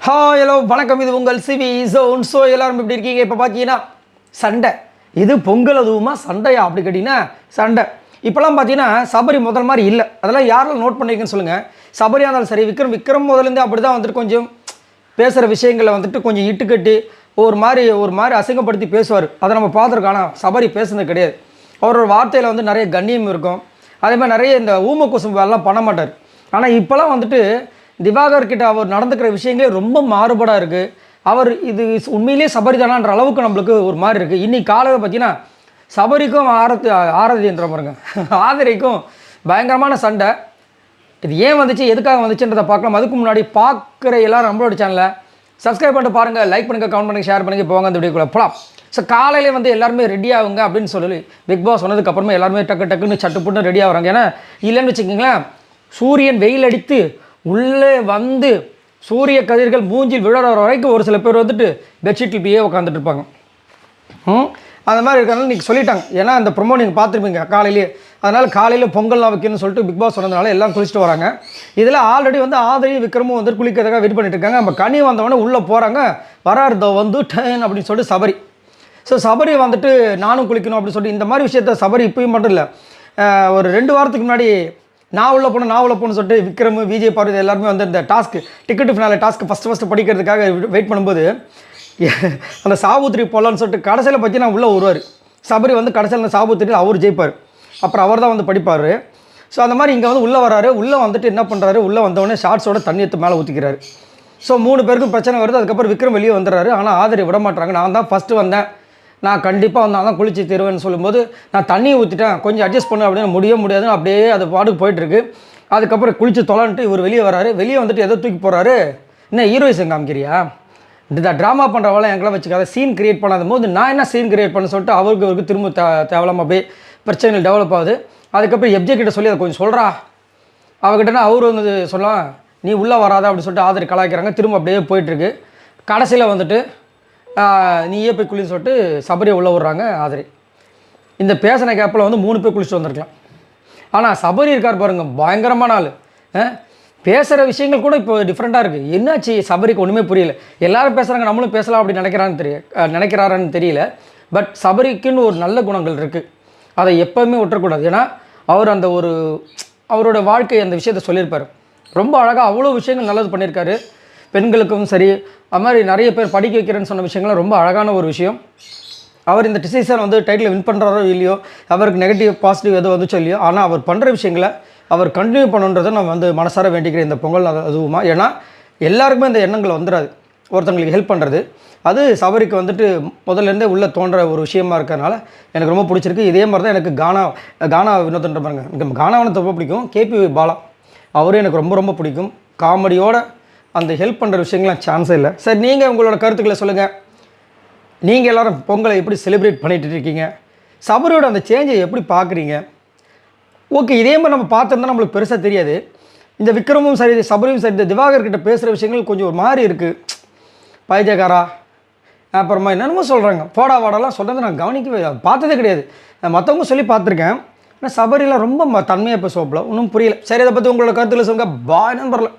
Hello வணக்கம். இது உங்கள் சிவி ஜோன். ஸோ எல்லாரும் எப்படி இருக்கீங்க? இப்போ பார்த்தீங்கன்னா சண்டை. இது பொங்கல் அதுவுமா சண்டையா அப்படி கேட்டிங்கன்னா சண்டை. இப்போலாம் பார்த்தீங்கன்னா சபரி முதல் மாதிரி இல்லை. அதெல்லாம் யாரெல்லாம் நோட் பண்ணியிருக்கேன்னு சொல்லுங்கள். சபரியாக இருந்தாலும் சரி, விக்ரம் முதலேருந்து அப்படி தான் வந்துட்டு கொஞ்சம் பேசுகிற விஷயங்களை வந்துட்டு கொஞ்சம் இட்டுக்கட்டி ஒரு மாதிரி அசிங்கப்படுத்தி பேசுவார். அதை நம்ம பார்த்துருக்கோம். ஆனால் சபரி பேசுனது கிடையாது. அவரோட வார்த்தையில் வந்து நிறைய கண்ணியம் இருக்கும். அதே மாதிரி நிறைய இந்த ஊம குசும்பு எல்லாம் பண்ண மாட்டார். ஆனால் இப்போலாம் வந்துட்டு திவாகர் கிட்ட அவர் நடந்துக்கிற விஷயங்களே ரொம்ப மாறுபாடாக இருக்குது. அவர் இது உண்மையிலேயே சபரி தானான்ற அளவுக்கு நம்மளுக்கு ஒரு மாதிரி இருக்குது. இன்றைக்கி காலையில் பார்த்தீங்கன்னா சபரிக்கும் ஆரதின்ற பாருங்க ஆதிரைக்கும் பயங்கரமான சண்டை. இது ஏன் வந்துச்சு, எதுக்காக வந்துச்சுன்றதை பார்க்கலாம். அதுக்கு முன்னாடி பார்க்குற எல்லோரும் நம்மளோட சேனலை சப்ஸ்கிரைப் பண்ணிட்டு பாருங்கள், லைக் பண்ணுங்கள், கமெண்ட் பண்ணுங்கள், ஷேர் பண்ணுங்கள். போவாங்க அந்த வீடியோக்குள்ளே போகலாம். ஸோ காலையிலே வந்து எல்லாருமே ரெடி ஆகுங்க அப்படின்னு சொல்லி பிக் பாஸ் சொன்னதுக்கப்புறமே எல்லாருமே டக்குன்னு சட்டுப்புட்டு ரெடி ஆகிறாங்க. ஏன்னா இல்லைன்னு வச்சுக்கிங்களேன், சூரியன் வெயில் அடித்து உள்ளே வந்து சூரிய கதிர்கள் மூஞ்சில் விழற வரைக்கும் ஒரு சில பேர் வந்துட்டு பெட்ஷீட்டில் இப்படியே உட்காந்துட்டு இருப்பாங்க. அந்த மாதிரி இருக்கிறனால இன்றைக்கி சொல்லிட்டாங்க. ஏன்னா அந்த ப்ரொமோ நீங்கள் பார்த்துருப்பீங்க காலையிலேயே. அதனால் காலையில் பொங்கல்லாம் வைக்கணும்னு சொல்லிட்டு பிக் பாஸ் சொன்னதுனால எல்லாம் குளிச்சுட்டு வராங்க. இதில் ஆல்ரெடி வந்து ஆதரி விக்ரமும் வந்து குளிக்கிறதுக்காக வெயிட் பண்ணிட்டு இருக்காங்க. நம்ம கனி வந்தவொடனே உள்ளே போகிறாங்க. வராருதோ வந்து டேன் அப்படின்னு சொல்லிட்டு சபரி. ஸோ சபரி வந்துட்டு நானும் குளிக்கணும் அப்படின்னு சொல்லிட்டு இந்த மாதிரி விஷயத்த சபரி இப்பயும் மட்டும் இல்லை, ஒரு 2 வாரத்துக்கு முன்னாடி நான் உள்ள போகணும்னு சொல்லிட்டு விக்ரம், விஜய் பார்வதி எல்லாருமே வந்து இந்த டிக்கெட்டு ஃபினாலே டாஸ்க்கு ஃபஸ்ட்டு படிக்கிறதுக்காக வெயிட் பண்ணும்போது அந்த சாபுத்திரி போடலான்னு சொல்லிட்டு கடைசியில் பற்றி நான் உள்ளே வருவார். சபரி வந்து கடைசியில் அந்த சாபுத்திரி அவர் ஜெயிப்பார். அப்புறம் அவர் தான் வந்து படிப்பார். ஸோ அந்த மாதிரி இங்கே வந்து உள்ளே வராரு. உள்ளே வந்துட்டு என்ன பண்ணுறாரு, உள்ளே வந்தவொடனே ஷார்ட்ஸோட தண்ணி எடுத்து மேலே ஊற்றிக்கிறாரு. ஸோ 3 பேருக்கும் பிரச்சனை வருது. அதுக்கப்புறம் விக்ரம் வெளியே வந்துடுறாரு. ஆனால் ஆதரி விட மாட்டாங்க. நான் தான் ஃபஸ்ட்டு வந்தேன், நான் கண்டிப்பாக வந்து நான் தான் குளிச்சு தருவேன்னு சொல்லும்போது நான் தண்ணியை ஊற்றிட்டேன், கொஞ்சம் அட்ஜஸ்ட் பண்ண அப்படின்னு முடியாதுன்னு அப்படியே அது பாட்டுக்கு போயிட்டுருக்கு. அதுக்கப்புறம் குளிச்சு தொலைன்ட்டு இவர் வெளியே வராரு. வெளியே வந்துட்டு எதோ தூக்கி போகிறாரு. என்ன ஹீரோயிசம் காமிக்கிறியா, இந்த ட்ராமா பண்ணுறவெல்லாம் எங்கெல்லாம் வச்சுக்காத, சீன் கிரியேட் பண்ணாத போது நான் என்ன சீன் கிரியேட் பண்ண சொல்லிட்டு அவருக்கு திரும்ப தேவலாமல் அப்படியே பிரச்சனைகள் டெவலப் ஆகுது. அதுக்கப்புறம் எப்ஜே கிட்ட சொல்லி அதை கொஞ்சம் சொல்கிறா அவகிட்டனா அவர் வந்து சொல்லலாம், நீ உள்ளே வராத அப்படின்னு சொல்லிட்டு ஆதரி கலாய்க்கிறாங்க. திரும்ப அப்படியே போயிட்டுருக்கு. கடைசியில் வந்துட்டு நீயே போய் குளின்னு சொல்லிட்டு சபரியை உள்ளே விட்றாங்க ஆதரி. இந்த பேசின கேப்பில் வந்து 3 பேர் குளிச்சுட்டு வந்திருக்கலாம். ஆனால் சபரி இருக்கார் பாருங்கள், பயங்கரமான ஆள். பேசுகிற விஷயங்கள் கூட இப்போ டிஃப்ரெண்ட்டாக இருக்குது. என்னாச்சு சபரிக்கு ஒன்றுமே புரியல. எல்லோரும் பேசுகிறாங்க, நம்மளும் பேசலாம் அப்படி நினைக்கிறாரான்னு தெரியல. பட் சபரிக்குன்னு ஒரு நல்ல குணங்கள் இருக்குது, அதை எப்போவுமே விட்டுறக்கூடாது. ஏன்னா அவர் அந்த அவரோட வாழ்க்கை அந்த விஷயத்த சொல்லியிருப்பார். ரொம்ப அழகாக அவ்வளோ விஷயங்கள் நல்லது பண்ணியிருக்காரு. பெண்களுக்கும் சரி, அது மாதிரி நிறைய பேர் படிக்க வைக்கிறேன்னு சொன்ன விஷயங்கள்லாம் ரொம்ப அழகான ஒரு விஷயம். அவர் இந்த சீசன் வந்து டைட்டில் வின் பண்ணுறாரோ இல்லையோ, அவருக்கு நெகட்டிவ் பாசிட்டிவ் எதுவும் வந்துச்சோ இல்லையோ, ஆனால் அவர் பண்ணுற விஷயங்களை அவர் கண்டினியூ பண்ணுன்றதை நம்ம வந்து மனசார வேண்டிக்கிறேன் இந்த பொங்கல் அதுவுமா. ஏன்னா எல்லாருக்குமே இந்த எண்ணங்கள் வந்துடாது, ஒருத்தங்களுக்கு ஹெல்ப் பண்ணுறது. அது சபரிக்கு வந்துட்டு முதல்லேருந்தே உள்ளே தோன்ற ஒரு விஷயமா இருக்கிறதுனால எனக்கு ரொம்ப பிடிச்சிருக்கு. இதே மாதிரி தான் எனக்கு கானா வினோதன்ற பாருங்க, எனக்கு கானாவனத்தை ரொம்ப பிடிக்கும். கேபி பாலா அவரும் எனக்கு ரொம்ப ரொம்ப பிடிக்கும். காமெடியோட அந்த ஹெல்ப் பண்ணுற விஷயங்கள்லாம் சான்ஸே இல்லை. சரி, நீங்கள் உங்களோட கருத்துக்களை சொல்லுங்கள். நீங்கள் எல்லோரும் பொங்கலை எப்படி செலிப்ரேட் பண்ணிகிட்டு இருக்கீங்க? சபரியோட அந்த சேஞ்சை எப்படி பார்க்குறீங்க? ஓகே, இதே மாதிரி நம்ம பார்த்துருந்தா நம்மளுக்கு பெருசாக தெரியாது. இந்த விக்ரமும் சரி, சபரியும் சரி, இந்த திவாகர்கிட்ட பேசுகிற விஷயங்கள் கொஞ்சம் ஒரு மாதிரி இருக்குது. பைஜகாரா அப்புறமா என்னென்னமோ சொல்கிறாங்க, போடா வாடாலாம் சொல்கிறது நான் கவனிக்கவே பார்த்ததே கிடையாது. நான் மற்றவங்க சொல்லி பார்த்துருக்கேன். ஆனால் சபரியில் ரொம்ப தன்மையாக பேசுவோப்பில் ஒன்றும் புரியல. சரி, அதை பற்றி உங்களோட கருத்துக்களை சொல்லுங்கள். பாய் நம்பரில்.